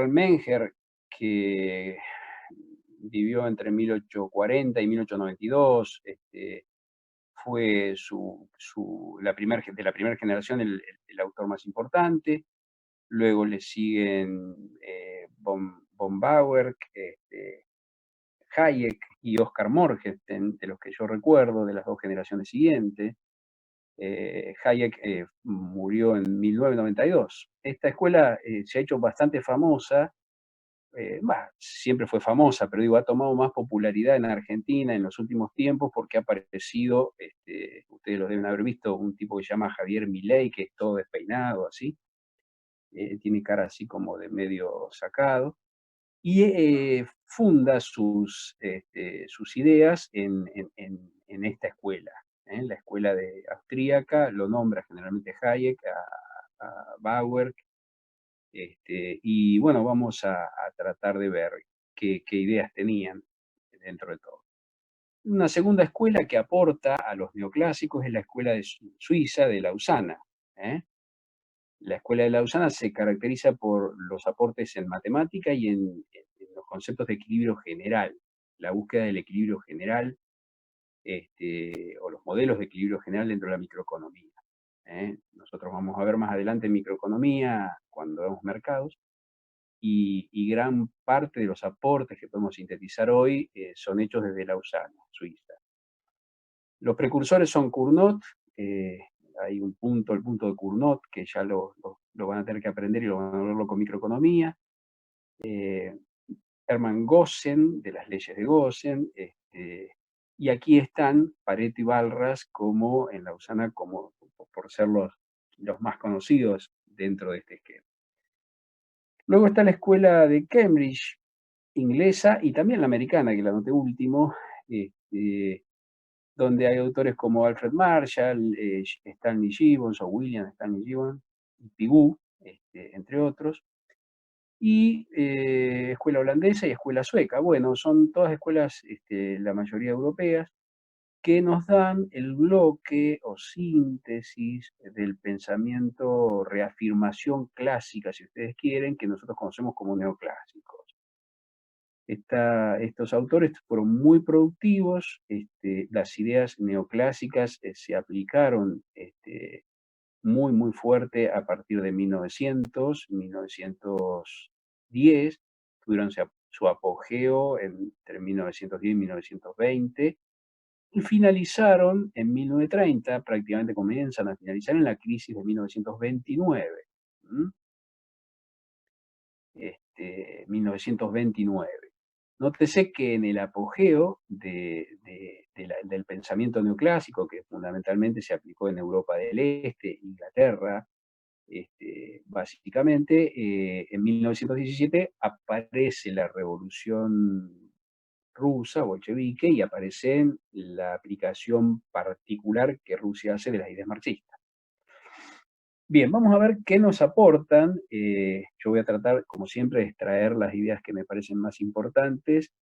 Hermann Menger, que vivió entre 1840 y 1892, fue de la primera generación el autor más importante. Luego le siguen von Bauer, Hayek y Oscar Morgenstern, de los que yo recuerdo, de las dos generaciones siguientes. Hayek murió en 1992. Esta escuela se ha hecho bastante famosa, siempre fue famosa, pero digo, ha tomado más popularidad en Argentina en los últimos tiempos porque ha aparecido, ustedes lo deben haber visto, un tipo que se llama Javier Milei, que es todo despeinado así, tiene cara así como de medio sacado, y funda sus ideas en esta escuela, la escuela austríaca, lo nombra generalmente Hayek, a Bauer, y bueno, vamos a tratar de ver qué ideas tenían dentro de todo. Una segunda escuela que aporta a los neoclásicos es la escuela de Suiza de Lausana. ¿eh? La escuela de Lausana se caracteriza por los aportes en matemática y en los conceptos de equilibrio general, la búsqueda del equilibrio general, o los modelos de equilibrio general dentro de la microeconomía. Nosotros vamos a ver más adelante microeconomía cuando vemos mercados, y gran parte de los aportes que podemos sintetizar hoy son hechos desde Lausana, Suiza. Los precursores son Cournot, hay el punto de Cournot, que ya lo van a tener que aprender y lo van a verlo con microeconomía. Hermann Gossen, de las leyes de Gossen, y aquí están Pareto y Walras como en Lausana, como por ser los más conocidos dentro de este esquema. Luego está la escuela de Cambridge, inglesa, y también la americana, que la noté último, donde hay autores como Alfred Marshall, Stanley Gibbons o William Stanley Gibbons, y Pigou, entre otros, y escuela holandesa y escuela sueca. Bueno, son todas escuelas, la mayoría europeas, que nos dan el bloque o síntesis del pensamiento, reafirmación clásica, si ustedes quieren, que nosotros conocemos como neoclásicos. Estos autores fueron muy productivos, las ideas neoclásicas se aplicaron muy, muy fuerte a partir de 1910, tuvieron su apogeo entre 1910 y 1920, y finalizaron en 1930, prácticamente comienzan a finalizar en la crisis de 1929. 1929. Nótese que en el apogeo del pensamiento neoclásico, que fundamentalmente se aplicó en Europa del Este, Inglaterra, básicamente, en 1917 aparece la Revolución Rusa, bolchevique, y aparece la aplicación particular que Rusia hace de las ideas marxistas. Bien, vamos a ver qué nos aportan. Yo voy a tratar, como siempre, de extraer las ideas que me parecen más importantes,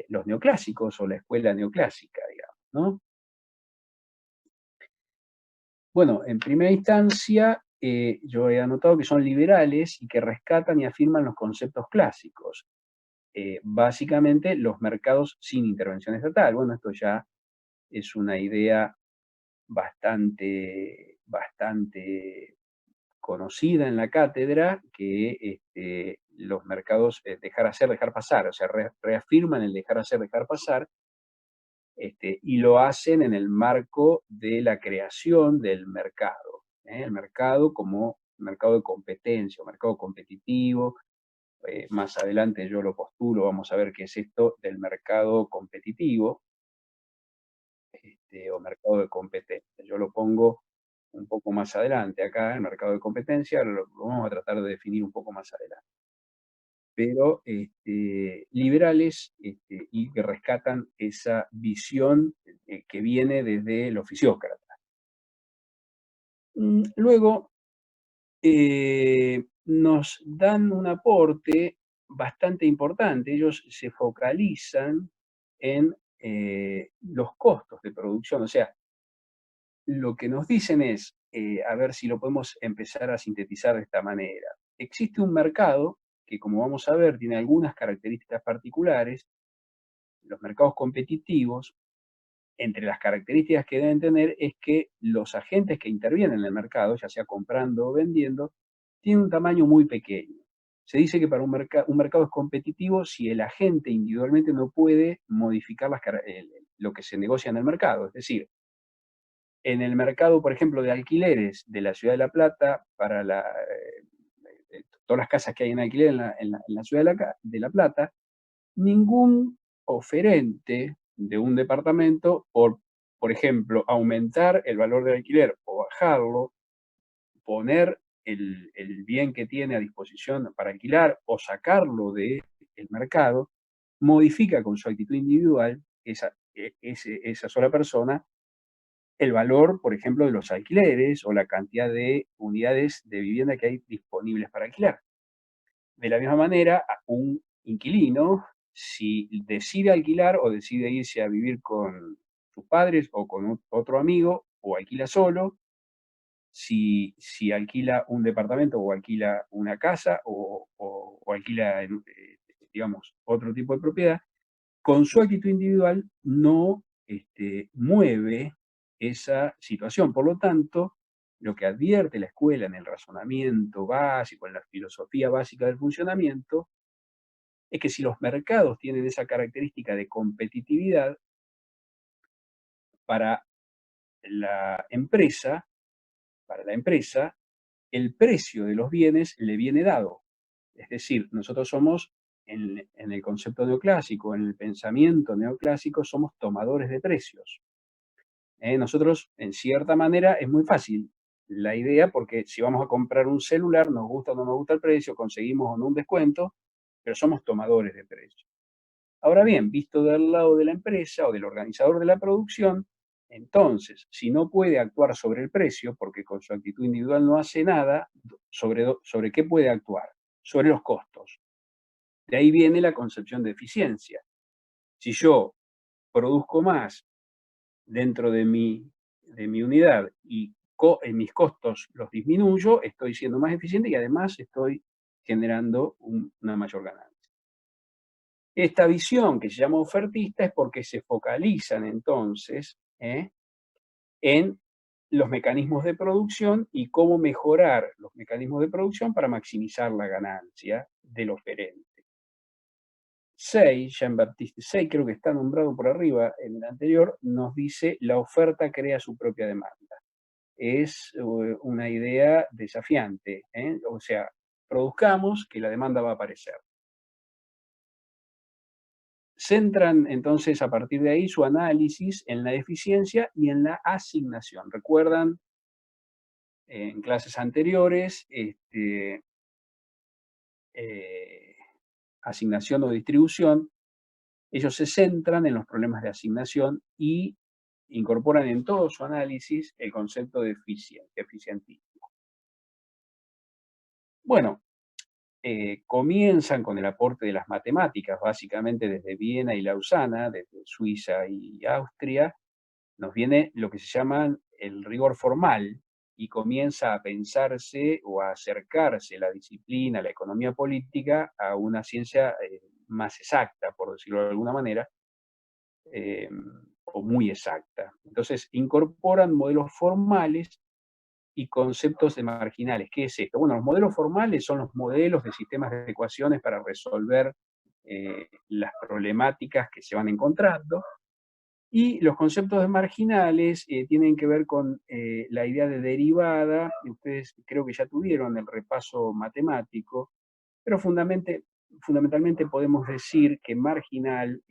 los neoclásicos o la escuela neoclásica, digamos, ¿no? Bueno, en primera instancia, yo he anotado que son liberales y que rescatan y afirman los conceptos clásicos. Básicamente, los mercados sin intervención estatal. Bueno, esto ya es una idea bastante conocida en la cátedra, que los mercados dejar hacer, dejar pasar, o sea, reafirman el dejar hacer, dejar pasar, y lo hacen en el marco de la creación del mercado. El mercado como mercado de competencia, o mercado competitivo. Más adelante yo lo postulo, vamos a ver qué es esto del mercado competitivo, o mercado de competencia. Yo lo pongo un poco más adelante acá, el mercado de competencia, lo vamos a tratar de definir un poco más adelante. Pero liberales, y que rescatan esa visión que viene desde los fisiócratas. Luego, nos dan un aporte bastante importante. Ellos se focalizan en los costos de producción. O sea, lo que nos dicen es, a ver si lo podemos empezar a sintetizar de esta manera. Existe un mercado que, como vamos a ver, tiene algunas características particulares. Los mercados competitivos, entre las características que deben tener es que los agentes que intervienen en el mercado, ya sea comprando o vendiendo, tienen un tamaño muy pequeño. Se dice que para un mercado es competitivo si el agente individualmente no puede modificar lo que se negocia en el mercado. Es decir, en el mercado, por ejemplo, de alquileres de la Ciudad de La Plata, para todas las casas que hay en alquiler en la Ciudad de La Plata, ningún oferente de un departamento, por ejemplo, aumentar el valor del alquiler o bajarlo, poner el bien que tiene a disposición para alquilar o sacarlo del mercado, modifica con su actitud individual esa sola persona el valor, por ejemplo, de los alquileres o la cantidad de unidades de vivienda que hay disponibles para alquilar. De la misma manera, un inquilino, si decide alquilar o decide irse a vivir con sus padres o con otro amigo o alquila solo, si alquila un departamento o alquila una casa o alquila, digamos, otro tipo de propiedad, con su actitud individual no mueve esa situación. Por lo tanto, lo que advierte la escuela en el razonamiento básico, en la filosofía básica del funcionamiento, es que si los mercados tienen esa característica de competitividad, para la empresa, el precio de los bienes le viene dado. Es decir, nosotros somos, en el concepto neoclásico, en el pensamiento neoclásico, somos tomadores de precios. Nosotros, en cierta manera, es muy fácil la idea, porque si vamos a comprar un celular, nos gusta o no nos gusta el precio, conseguimos o no un descuento, pero somos tomadores de precios. Ahora bien, visto del lado de la empresa o del organizador de la producción, entonces, si no puede actuar sobre el precio, porque con su actitud individual no hace nada, ¿sobre qué puede actuar? Sobre los costos. De ahí viene la concepción de eficiencia. Si yo produzco más dentro de mi unidad y en mis costos los disminuyo, estoy siendo más eficiente y además estoy generando una mayor ganancia. Esta visión que se llama ofertista es porque se focalizan entonces en los mecanismos de producción y cómo mejorar los mecanismos de producción para maximizar la ganancia del oferente. Jean-Baptiste Say, creo que está nombrado por arriba en el anterior, nos dice: la oferta crea su propia demanda. Es una idea desafiante, o sea, produzcamos que la demanda va a aparecer. Centran entonces a partir de ahí su análisis en la eficiencia y en la asignación. ¿Recuerdan en clases anteriores asignación o distribución? Ellos se centran en los problemas de asignación y incorporan en todo su análisis el concepto de eficientismo. Bueno, comienzan con el aporte de las matemáticas, básicamente desde Viena y Lausana, desde Suiza y Austria, nos viene lo que se llama el rigor formal y comienza a pensarse o a acercarse la disciplina, la economía política, a una ciencia más exacta, por decirlo de alguna manera, o muy exacta. Entonces, incorporan modelos formales y conceptos de marginales. ¿Qué es esto? Bueno, los modelos formales son los modelos de sistemas de ecuaciones para resolver las problemáticas que se van encontrando. Y los conceptos de marginales tienen que ver con la idea de derivada, que ustedes creo que ya tuvieron el repaso matemático, pero fundamentalmente podemos decir que marginal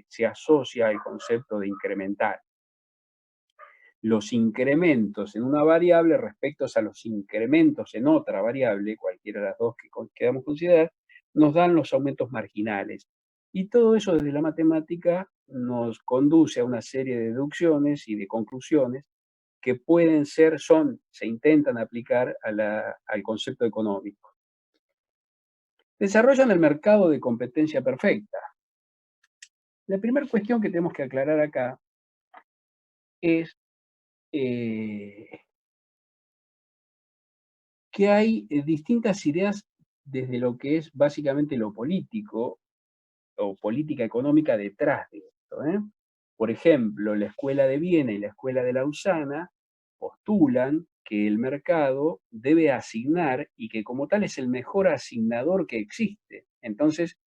se asocia al concepto de incremental. Los incrementos en una variable respecto a los incrementos en otra variable, cualquiera de las dos que queramos considerar, nos dan los aumentos marginales. Y todo eso desde la matemática nos conduce a una serie de deducciones y de conclusiones que se intentan aplicar al concepto económico. Desarrollan el mercado de competencia perfecta. La primera cuestión que tenemos que aclarar acá es que hay distintas ideas desde lo que es básicamente lo político o política económica detrás de esto, ¿eh? Por ejemplo, la Escuela de Viena y la Escuela de Lausana postulan que el mercado debe asignar y que como tal es el mejor asignador que existe. Entonces,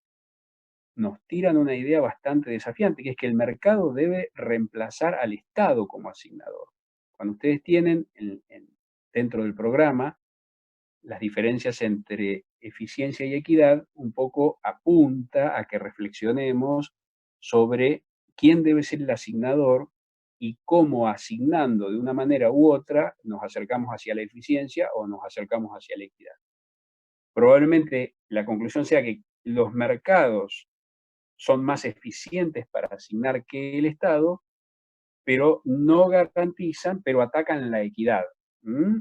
nos tiran una idea bastante desafiante, que es que el mercado debe reemplazar al Estado como asignador. Cuando ustedes tienen dentro del programa las diferencias entre eficiencia y equidad, un poco apunta a que reflexionemos sobre quién debe ser el asignador y cómo asignando de una manera u otra nos acercamos hacia la eficiencia o nos acercamos hacia la equidad. Probablemente la conclusión sea que los mercados son más eficientes para asignar que el Estado, pero no garantizan, pero atacan la equidad.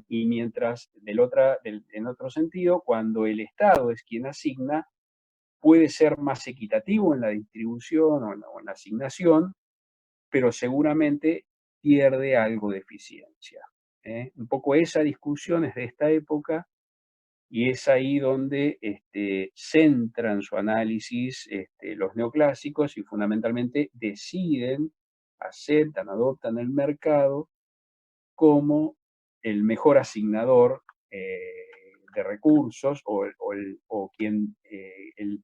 Y mientras en otro sentido, cuando el Estado es quien asigna, puede ser más equitativo en la distribución o en la asignación, pero seguramente pierde algo de eficiencia. Un poco esa discusión es de esta época y es ahí donde centran su análisis los neoclásicos y fundamentalmente deciden, aceptan, adoptan el mercado como el mejor asignador de recursos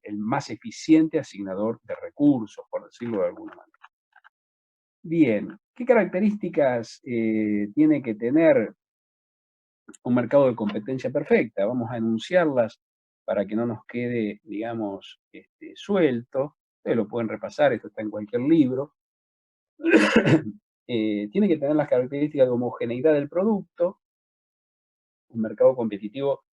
el más eficiente asignador de recursos, por decirlo de alguna manera. Bien, ¿qué características tiene que tener un mercado de competencia perfecta? Vamos a enunciarlas para que no nos quede, digamos, suelto. Ustedes lo pueden repasar, esto está en cualquier libro. Tiene que tener las características de homogeneidad del producto. Un mercado competitivo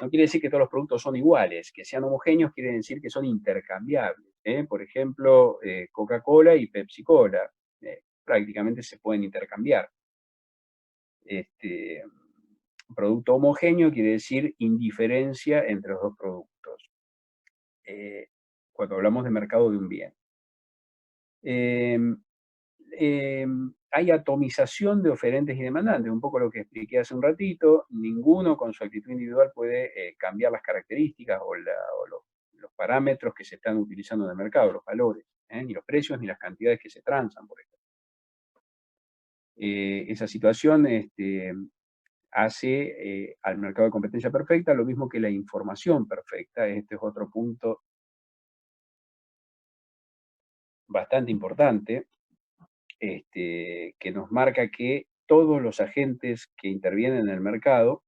no quiere decir que todos los productos son iguales, que sean homogéneos quiere decir que son intercambiables. Por ejemplo, Coca-Cola y Pepsi-Cola prácticamente se pueden intercambiar. Producto homogéneo quiere decir indiferencia entre los dos productos, cuando hablamos de mercado de un bien. Hay atomización de oferentes y demandantes, un poco lo que expliqué hace un ratito. Ninguno con su actitud individual puede cambiar las características o los parámetros que se están utilizando en el mercado, los valores, ni los precios ni las cantidades que se transan, por ejemplo. Esa situación hace al mercado de competencia perfecta lo mismo que la información perfecta. Este es otro punto bastante importante, que nos marca que todos los agentes que intervienen en el mercado,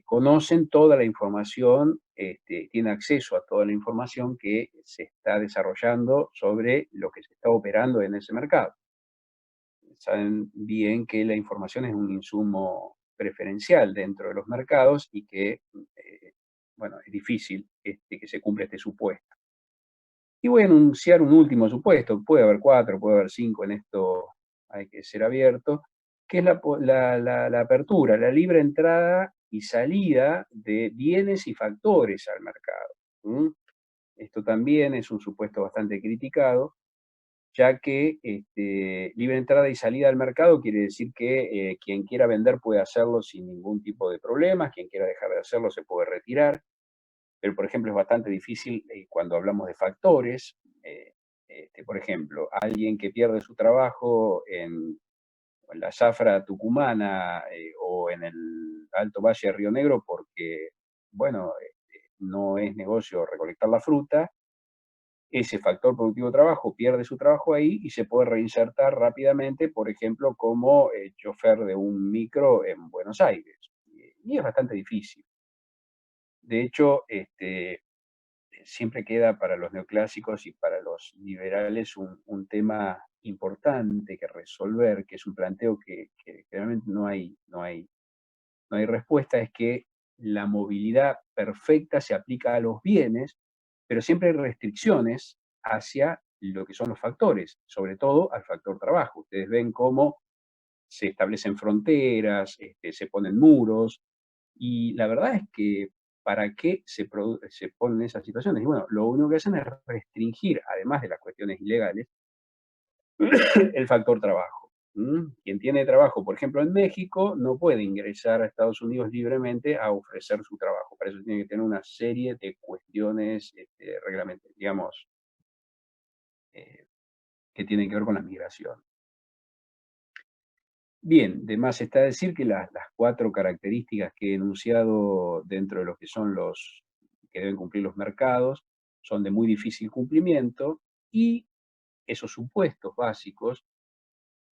conocen toda la información, tienen acceso a toda la información que se está desarrollando sobre lo que se está operando en ese mercado. Saben bien que la información es un insumo preferencial dentro de los mercados y que, bueno, es difícil que se cumpla este supuesto. Y voy a enunciar un último supuesto, puede haber 4, puede haber 5, en esto hay que ser abierto, que es la apertura, la libre entrada y salida de bienes y factores al mercado. Esto también es un supuesto bastante criticado, ya que libre entrada y salida al mercado quiere decir que quien quiera vender puede hacerlo sin ningún tipo de problemas, quien quiera dejar de hacerlo se puede retirar, pero por ejemplo es bastante difícil cuando hablamos de factores. Por ejemplo, alguien que pierde su trabajo en la zafra tucumana o en el Alto Valle de Río Negro porque, bueno, no es negocio recolectar la fruta, ese factor productivo de trabajo pierde su trabajo ahí y se puede reinsertar rápidamente, por ejemplo, como chofer de un micro en Buenos Aires. Y es bastante difícil. De hecho, siempre queda para los neoclásicos y para los liberales un tema importante que resolver, que es un planteo que realmente no hay respuesta, es que la movilidad perfecta se aplica a los bienes, pero siempre hay restricciones hacia lo que son los factores, sobre todo al factor trabajo. Ustedes ven cómo se establecen fronteras, se ponen muros, y la verdad es que ¿para qué se ponen esas situaciones? Y bueno, lo único que hacen es restringir, además de las cuestiones ilegales, el factor trabajo. Quien tiene trabajo, por ejemplo, en México, no puede ingresar a Estados Unidos libremente a ofrecer su trabajo. Para eso tiene que tener una serie de cuestiones digamos, eh, que tienen que ver con la migración. Bien, de más está decir que las 4 características que he enunciado dentro de lo que son los que deben cumplir los mercados, son de muy difícil cumplimiento, y esos supuestos básicos,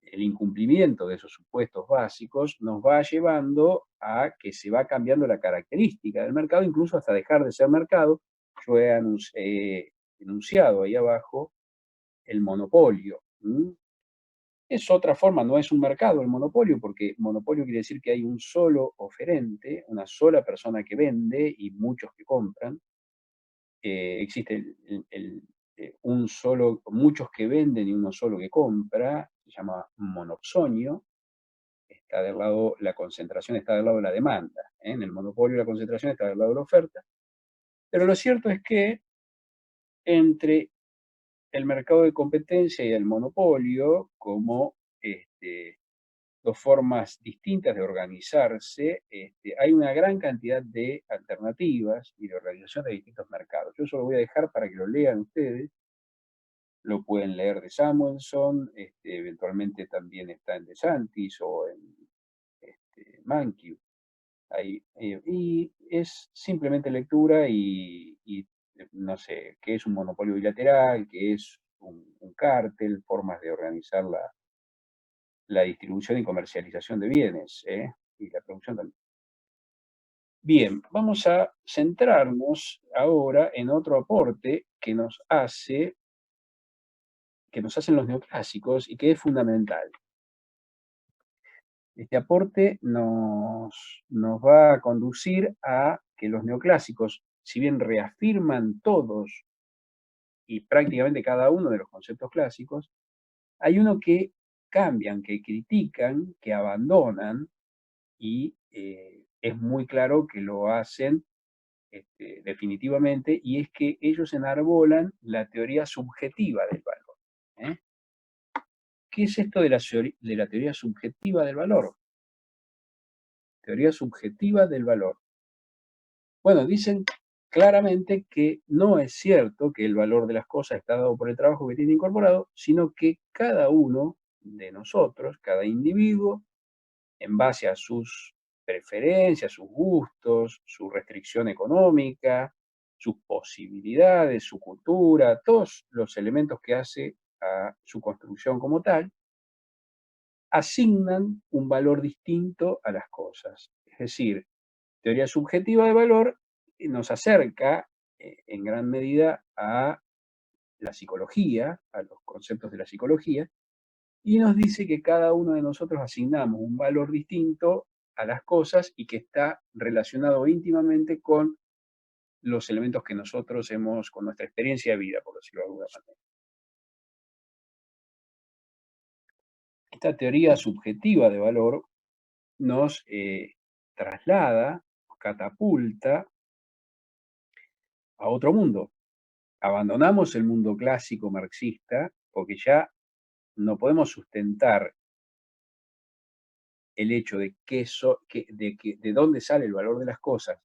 el incumplimiento de esos supuestos básicos nos va llevando a que se va cambiando la característica del mercado, incluso hasta dejar de ser mercado. Yo he enunciado ahí abajo el monopolio. Es otra forma, no es un mercado el monopolio, porque monopolio quiere decir que hay un solo oferente, una sola persona que vende y muchos que compran. Existe muchos que venden y uno solo que compra, se llama monopsonio. Está del lado, la concentración está del lado de la demanda. En el monopolio la concentración está del lado de la oferta. Pero lo cierto es que entre el mercado de competencia y el monopolio, como dos formas distintas de organizarse, hay una gran cantidad de alternativas y de organización de distintos mercados. Yo eso lo voy a dejar para que lo lean ustedes. Lo pueden leer de Samuelson, eventualmente también está en DeSantis o en Mankiw. Y es simplemente lectura no sé, qué es un monopolio bilateral, qué es un cártel, formas de organizar la distribución y comercialización de bienes, y la producción también. Bien, vamos a centrarnos ahora en otro aporte que nos hacen los neoclásicos y que es fundamental. Este aporte nos va a conducir a que los neoclásicos, si bien reafirman todos y prácticamente cada uno de los conceptos clásicos, hay uno que cambian, que critican, que abandonan, y es muy claro que lo hacen definitivamente, y es que ellos enarbolan la teoría subjetiva del valor. ¿Qué es esto de la teoría subjetiva del valor? Teoría subjetiva del valor. Bueno, dicen claramente que no es cierto que el valor de las cosas está dado por el trabajo que tiene incorporado, sino que cada uno de nosotros, cada individuo, en base a sus preferencias, sus gustos, su restricción económica, sus posibilidades, su cultura, todos los elementos que hace a su construcción como tal, asignan un valor distinto a las cosas. Es decir, teoría subjetiva de valor nos acerca en gran medida a la psicología, a los conceptos de la psicología, y nos dice que cada uno de nosotros asignamos un valor distinto a las cosas y que está relacionado íntimamente con los elementos que nosotros hemos, con nuestra experiencia de vida, por decirlo de alguna manera. Esta teoría subjetiva de valor nos traslada, catapulta a otro mundo. Abandonamos el mundo clásico marxista porque ya no podemos sustentar el hecho de de dónde sale el valor de las cosas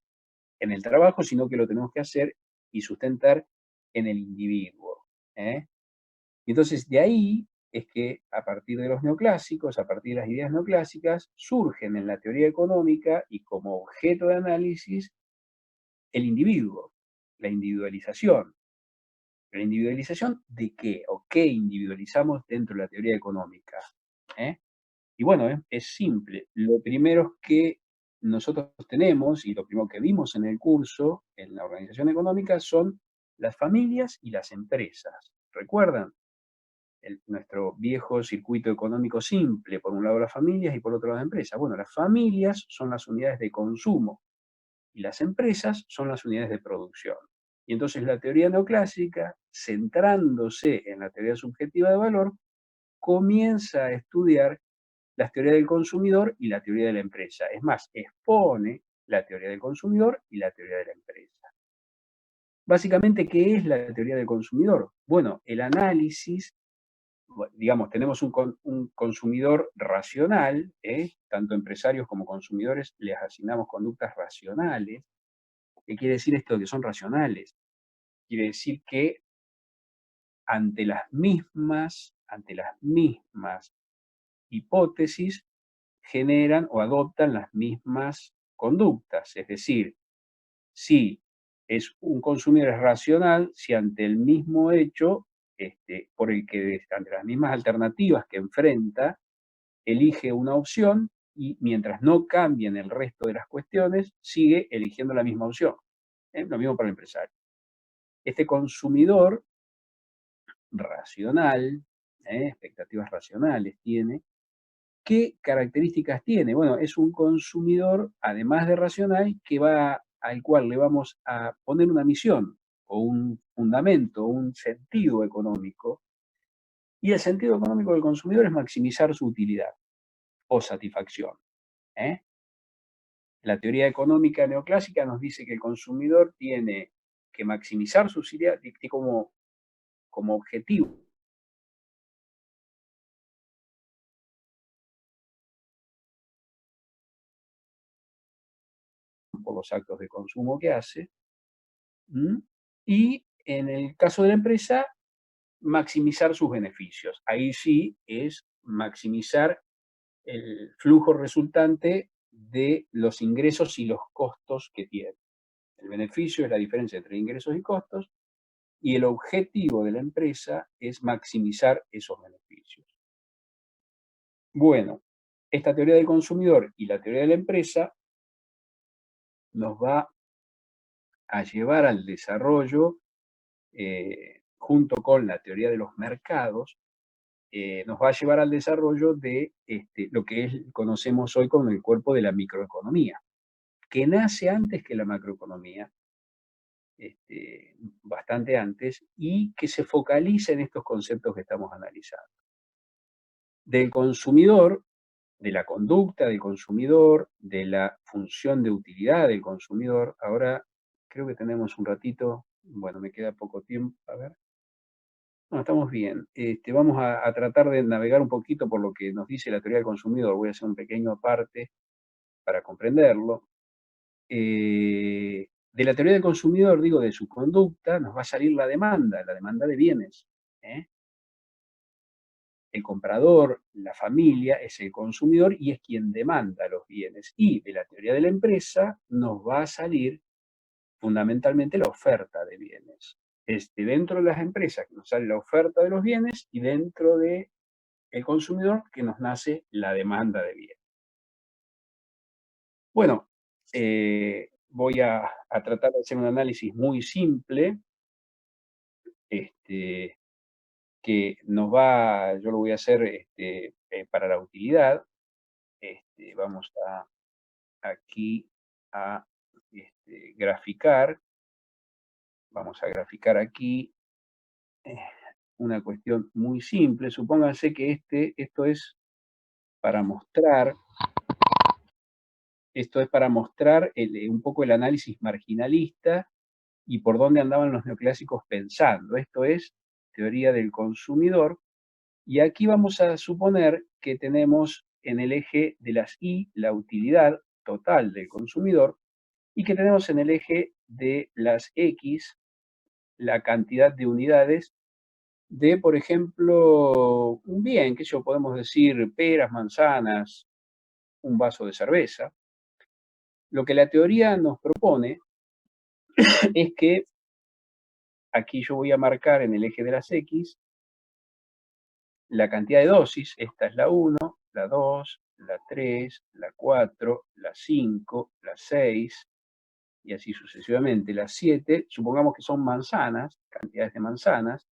en el trabajo, sino que lo tenemos que hacer y sustentar en el individuo. Y entonces de ahí es que a partir de los neoclásicos, a partir de las ideas neoclásicas, surgen en la teoría económica y como objeto de análisis el individuo, la individualización. ¿La individualización de qué? ¿O qué individualizamos dentro de la teoría económica? Y bueno, es simple. Lo primero que nosotros tenemos y lo primero que vimos en el curso, en la organización económica, son las familias y las empresas. ¿Recuerdan? Nuestro viejo circuito económico simple, por un lado las familias y por otro lado las empresas. Bueno, las familias son las unidades de consumo y las empresas son las unidades de producción. Y entonces la teoría neoclásica, centrándose en la teoría subjetiva de valor, comienza a estudiar la teoría del consumidor y la teoría de la empresa. Es más, expone la teoría del consumidor y la teoría de la empresa. Básicamente, ¿qué es la teoría del consumidor? Bueno, el análisis digamos, tenemos un consumidor racional, tanto empresarios como consumidores les asignamos conductas racionales. ¿Qué quiere decir esto de que son racionales? Quiere decir que ante las mismas hipótesis generan o adoptan las mismas conductas. Es decir, si es un consumidor es racional, si ante el mismo hecho, por el que ante las mismas alternativas que enfrenta, elige una opción y mientras no cambien el resto de las cuestiones, sigue eligiendo la misma opción. Lo mismo para el empresario. Este consumidor racional, expectativas racionales tiene, ¿qué características tiene? Bueno, es un consumidor, además de racional, al cual le vamos a poner una misión o un fundamento, un sentido económico. Y el sentido económico del consumidor es maximizar su utilidad o satisfacción. La teoría económica neoclásica nos dice que el consumidor tiene que maximizar su utilidad como objetivo por los actos de consumo que hace. Y en el caso de la empresa, maximizar sus beneficios. Ahí sí es maximizar el flujo resultante de los ingresos y los costos que tiene. El beneficio es la diferencia entre ingresos y costos y el objetivo de la empresa es maximizar esos beneficios. Bueno, esta teoría del consumidor y la teoría de la empresa nos va a llevar al desarrollo, junto con la teoría de los mercados, nos va a llevar al desarrollo de lo que conocemos hoy como el cuerpo de la microeconomía, que nace antes que la macroeconomía, bastante antes, y que se focaliza en estos conceptos que estamos analizando. Del consumidor, de la conducta del consumidor, de la función de utilidad del consumidor. Ahora creo que tenemos un ratito, bueno, me queda poco tiempo, a ver. No, estamos bien. Vamos a tratar de navegar un poquito por lo que nos dice la teoría del consumidor. Voy a hacer un pequeño aparte para comprenderlo. De la teoría del consumidor, digo, de su conducta, nos va a salir la demanda de bienes. El comprador, la familia, es el consumidor y es quien demanda los bienes. Y de la teoría de la empresa nos va a salir fundamentalmente la oferta de bienes. Dentro de las empresas que nos sale la oferta de los bienes y dentro de el consumidor que nos nace la demanda de bienes. Bueno, voy a tratar de hacer un análisis muy simple, que yo lo voy a hacer para la utilidad. Vamos aquí a graficar. Vamos a graficar aquí una cuestión muy simple. Supónganse que esto es para mostrar un poco el análisis marginalista y por dónde andaban los neoclásicos pensando. Esto es teoría del consumidor. Y aquí vamos a suponer que tenemos en el eje de las Y la utilidad total del consumidor y que tenemos en el eje de las X la cantidad de unidades de, por ejemplo, un bien, que yo podemos decir peras, manzanas, un vaso de cerveza. Lo que la teoría nos propone es que aquí yo voy a marcar en el eje de las X la cantidad de dosis. Esta es la 1, la 2, la 3, la 4, la 5, la 6 y así sucesivamente. Las 7, supongamos que son manzanas, cantidades de manzanas,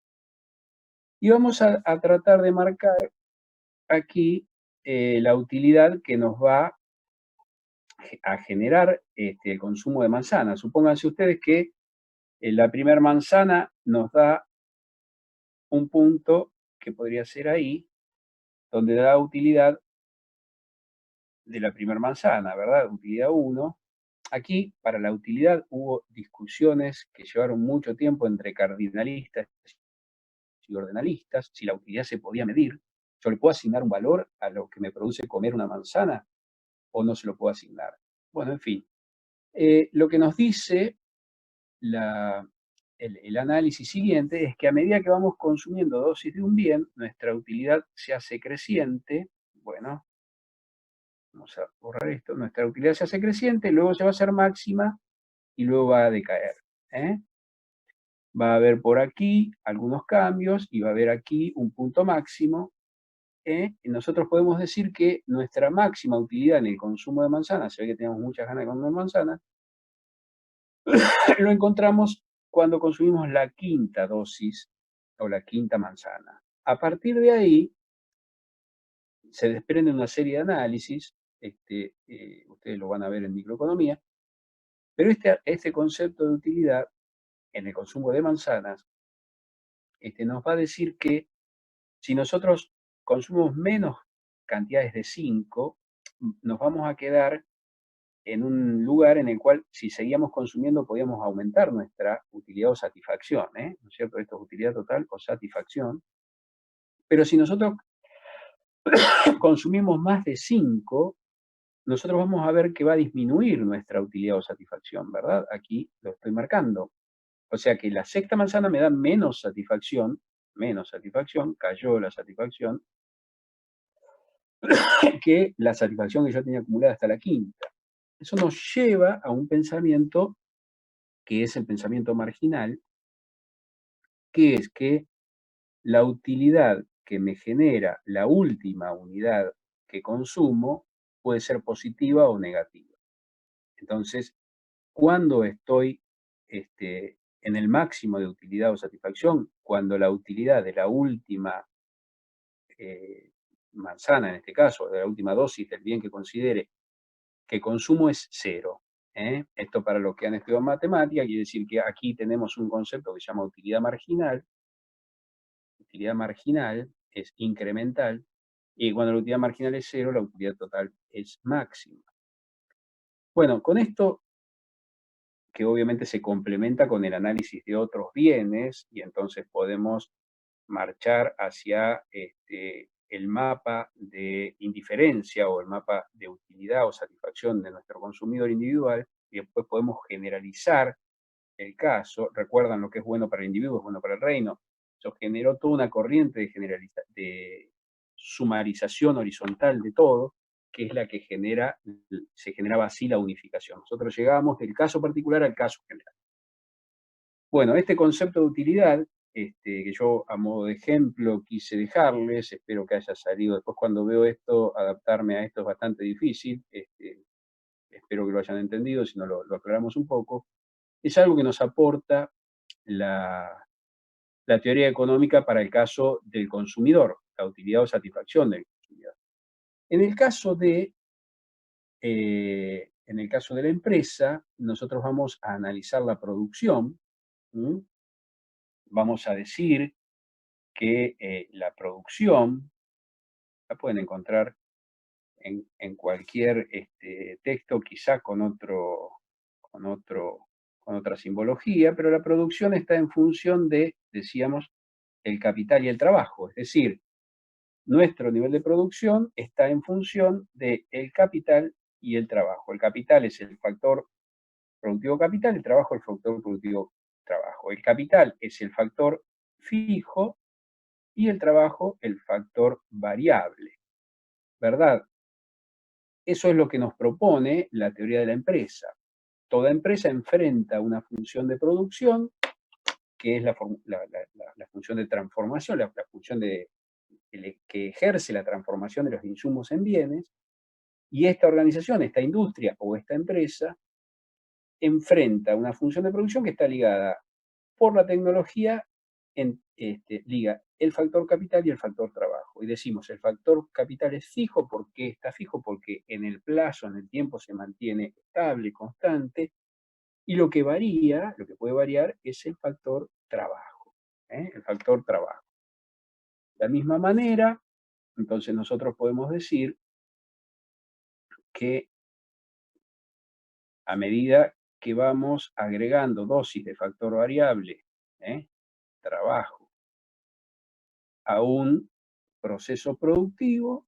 y vamos a tratar de marcar aquí la utilidad que nos va a generar el consumo de manzanas. Supónganse ustedes que la primera manzana nos da un punto que podría ser ahí, donde da utilidad de la primera manzana, ¿verdad? Utilidad 1. Aquí, para la utilidad, hubo discusiones que llevaron mucho tiempo entre cardinalistas y ordenalistas, si la utilidad se podía medir. ¿Yo le puedo asignar un valor a lo que me produce comer una manzana o no se lo puedo asignar? Bueno, en fin. Lo que nos dice el análisis siguiente es que a medida que vamos consumiendo dosis de un bien, nuestra utilidad se hace creciente. Bueno, vamos a borrar esto. Nuestra utilidad se hace creciente, luego se va a hacer máxima y luego va a decaer. ¿eh? Va a haber por aquí algunos cambios y va a haber aquí un punto máximo. Y nosotros podemos decir que nuestra máxima utilidad en el consumo de manzanas, se ve que tenemos muchas ganas de comer manzanas, lo encontramos cuando consumimos la quinta dosis o la quinta manzana. A partir de ahí se desprende una serie de análisis, ustedes lo van a ver en microeconomía, pero este concepto de utilidad en el consumo de manzanas nos va a decir que si nosotros consumimos menos cantidades de 5, nos vamos a quedar en un lugar en el cual si seguíamos consumiendo podíamos aumentar nuestra utilidad o satisfacción, ¿no es cierto? Esto es utilidad total o satisfacción. Pero si nosotros consumimos más de 5, nosotros vamos a ver que va a disminuir nuestra utilidad o satisfacción, ¿verdad? Aquí lo estoy marcando. O sea que la sexta manzana me da menos satisfacción, cayó la satisfacción, que la satisfacción que yo tenía acumulada hasta la quinta. Eso nos lleva a un pensamiento que es el pensamiento marginal, que es que la utilidad que me genera la última unidad que consumo puede ser positiva o negativa. Entonces, cuando estoy en el máximo de utilidad o satisfacción, cuando la utilidad de la última manzana, en este caso, de la última dosis del bien que considere que consumo es cero. Esto para los que han estudiado matemática quiere decir que aquí tenemos un concepto que se llama utilidad marginal. Utilidad marginal es incremental y cuando la utilidad marginal es cero, la utilidad total es máxima. Bueno, con esto que obviamente se complementa con el análisis de otros bienes y entonces podemos marchar hacia el mapa de indiferencia o el mapa de utilidad o satisfacción de nuestro consumidor individual y después podemos generalizar el caso. Recuerdan, lo que es bueno para el individuo es bueno para el reino. Eso generó toda una corriente de sumarización horizontal de todo, que es la que se generaba así la unificación. Nosotros llegamos del caso particular al caso general. Bueno, este concepto de utilidad, que yo a modo de ejemplo quise dejarles, espero que haya salido, después cuando veo esto, adaptarme a esto es bastante difícil, espero que lo hayan entendido, si no lo aclaramos un poco, es algo que nos aporta la, la teoría económica para el caso del consumidor, la utilidad o satisfacción del consumidor. En el caso de la empresa, nosotros vamos a analizar la producción. Vamos a decir que la producción, la pueden encontrar en cualquier texto, quizá con otra simbología, pero la producción está en función de, decíamos, el capital y el trabajo. Es decir, nuestro nivel de producción está en función del capital y el trabajo. El capital es el factor productivo capital, el trabajo el factor productivo trabajo. El capital es el factor fijo y el trabajo el factor variable, ¿verdad? Eso es lo que nos propone la teoría de la empresa. Toda empresa enfrenta una función de producción, que es la función de transformación, la función que ejerce la transformación de los insumos en bienes, y esta organización, esta industria o esta empresa, enfrenta una función de producción que está ligada por la tecnología, liga el factor capital y el factor trabajo. Y decimos, el factor capital es fijo. ¿Por qué está fijo? Porque en el plazo, en el tiempo, se mantiene estable, constante, y lo que varía, lo que puede variar, es el factor trabajo. El factor trabajo. De la misma manera, entonces nosotros podemos decir que a medida que vamos agregando dosis de factor variable, trabajo, a un proceso productivo,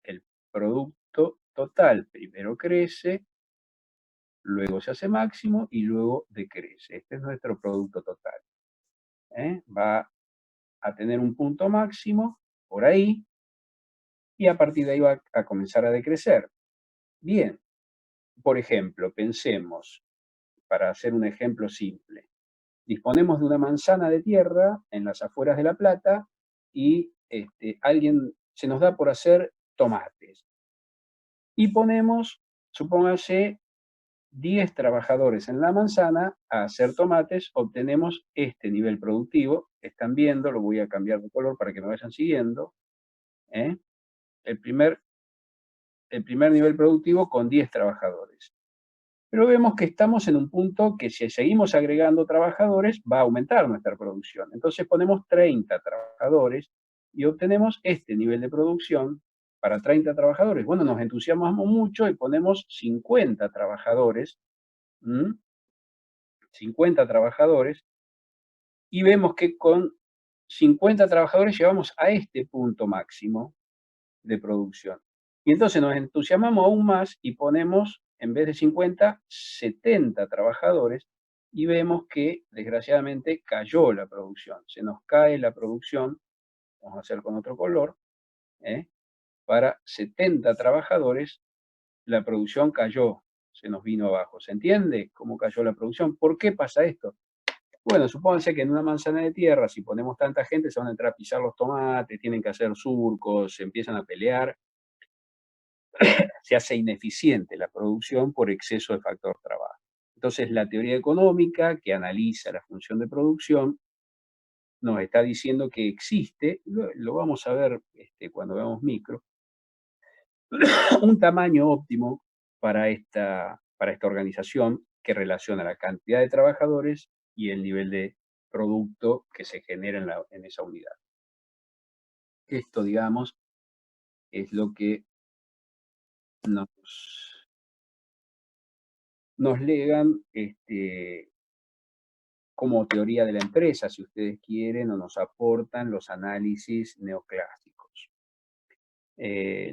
el producto total primero crece, luego se hace máximo y luego decrece. Este es nuestro producto total. Va a tener un punto máximo por ahí y a partir de ahí va a comenzar a decrecer. Bien, por ejemplo, pensemos, para hacer un ejemplo simple, disponemos de una manzana de tierra en las afueras de La Plata y alguien se nos da por hacer tomates. Y ponemos, supóngase, 10 trabajadores en la manzana a hacer tomates, obtenemos este nivel productivo. Están viendo, lo voy a cambiar de color para que me vayan siguiendo. ¿eh? El primer nivel productivo con 10 trabajadores. Pero vemos que estamos en un punto que si seguimos agregando trabajadores va a aumentar nuestra producción. Entonces ponemos 30 trabajadores y obtenemos este nivel de producción para 30 trabajadores. Bueno, nos entusiasmamos mucho y ponemos 50 trabajadores, 50 trabajadores, y vemos que con 50 trabajadores llegamos a este punto máximo de producción. Y entonces nos entusiasmamos aún más y ponemos, en vez de 50, 70 trabajadores y vemos que desgraciadamente cayó la producción. Se nos cae la producción, vamos a hacer con otro color, para 70 trabajadores la producción cayó, se nos vino abajo. ¿Se entiende cómo cayó la producción? ¿Por qué pasa esto? Bueno, supónganse que en una manzana de tierra, si ponemos tanta gente, se van a entrar a pisar los tomates, tienen que hacer surcos, se empiezan a pelear, se hace ineficiente la producción por exceso de factor trabajo. Entonces, la teoría económica que analiza la función de producción nos está diciendo que existe, lo vamos a ver cuando veamos micro, un tamaño óptimo para esta organización que relaciona la cantidad de trabajadores y el nivel de producto que se genera en esa unidad. Esto, digamos, es lo que nos legan como teoría de la empresa, si ustedes quieren, o nos aportan los análisis neoclásicos.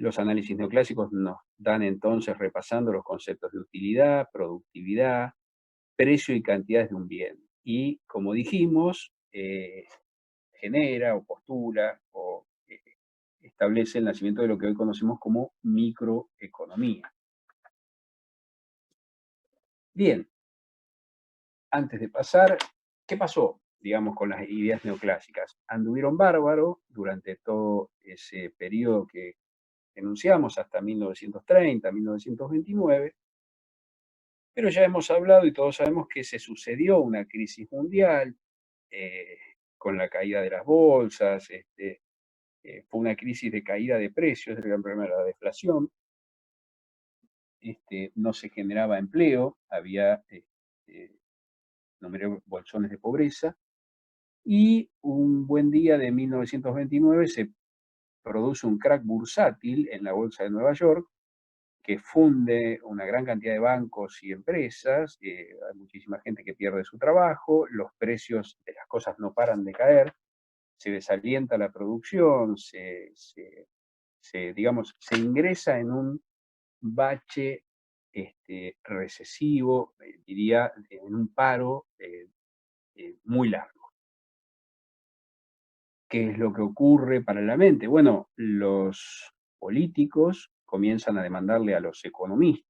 Los análisis neoclásicos nos dan entonces, repasando los conceptos de utilidad, productividad, precio y cantidades de un bien. Y como dijimos, genera o postula o establece el nacimiento de lo que hoy conocemos como microeconomía. Bien, antes de pasar, ¿qué pasó, digamos, con las ideas neoclásicas? Anduvieron bárbaro durante todo ese periodo que enunciamos, hasta 1930, 1929, pero ya hemos hablado y todos sabemos que se sucedió una crisis mundial con la caída de las bolsas, fue una crisis de caída de precios, el gran problema era la deflación, no se generaba empleo, había numerosos bolsones de pobreza, y un buen día de 1929 se produce un crack bursátil en la bolsa de Nueva York que funde una gran cantidad de bancos y empresas, hay muchísima gente que pierde su trabajo, los precios de las cosas no paran de caer, se desalienta la producción, digamos, se ingresa en un bache recesivo, diría, en un paro muy largo. ¿Qué es lo que ocurre paralelamente? Bueno, los políticos comienzan a demandarle a los economistas